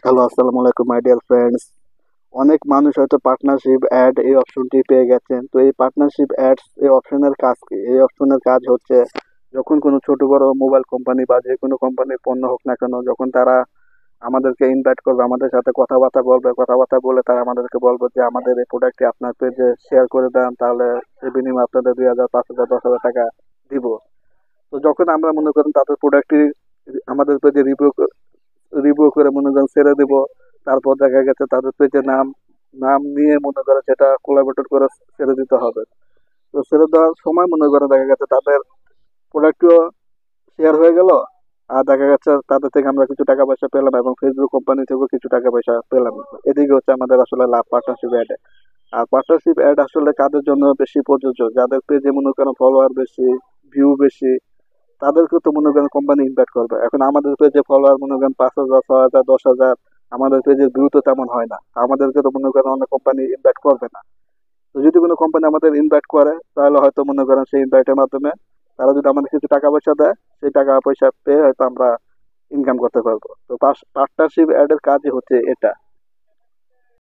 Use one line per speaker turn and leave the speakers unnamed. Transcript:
Hello, আসসালামু আলাইকুম my dear friends. অনেক মানুষ হয়তো পার্টনারশিপ অ্যাড এই অপশনটি পেয়ে গেছেন। তো এই পার্টনারশিপ অ্যাডস এই অপশনের কাজ কি? এই অপশনের কাজ হচ্ছে যখন কোনো ছোট বড় মোবাইল কোম্পানি বা যে কোনো কোম্পানির পণ্য হোক না কেন, যখন তারা আমাদেরকে ইনভাইট করবে, আমাদের সাথে কথাবার্তা বলবে, কথাবার্তা বলে তারা আমাদেরকে বলবে যে আমাদের এই প্রোডাক্টটি আপনার পেজে শেয়ার করে দেন, তাহলে সে বিনিময়ে আপনাদের 2,000, 5,000, 10,000 টাকা দিব। তো যখন আমরা মনে করেন তাদের প্রোডাক্টটি আমাদের পেজে রিভিউ রিভিউ করে মনে করেন ছেড়ে দিব, তারপর দেখা গেছে তাদের পেজে নাম নাম নিয়ে মনে করে সেটা কোলাবরেটর করে ছেড়ে দিতে হবে। তো ছেড়ে দেওয়ার সময় মনে করে দেখা গেছে তাদের প্রোডাক্টটিও শেয়ার হয়ে গেল, আর দেখা যাচ্ছে তাদের থেকে আমরা কিছু টাকা পয়সা পেলাম এবং ফেসবুক কোম্পানি থেকেও কিছু টাকা পয়সা পেলাম। এদিকে হচ্ছে আমাদের আসলে লাভ পার্টনারশিপ অ্যাড। আর পার্টনারশিপ অ্যাড আসলে কাদের জন্য বেশি প্রযোজ্য? যাদের পেজে মনে করেন ফলোয়ার বেশি, ভিউ বেশি, তাদেরকে তো মনে করেন কোম্পানি ইনভাইট করবে। এখন আমাদের পেজে ফলোয়ার মনে করেন 5,000, 6,000, 10,000, আমাদের পেজের ভিউ তো তেমন হয় না, আমাদেরকে তো মনে করেন অনেক কোম্পানি ইনভাইট করবে না। তো যদি কোনো কোম্পানি আমাদের ইনভাইট করে, তাহলে হয়তো মনে করেন সেই ইনভাইটের মাধ্যমে তারা যদি আমাদের কিছু টাকা পয়সা দেয়, সেই টাকা পয়সা পেয়ে হয়তো আমরা ইনকাম করতে পারবো। তো পার্টনারশিপ অ্যাড এর কাজই হচ্ছে এটা।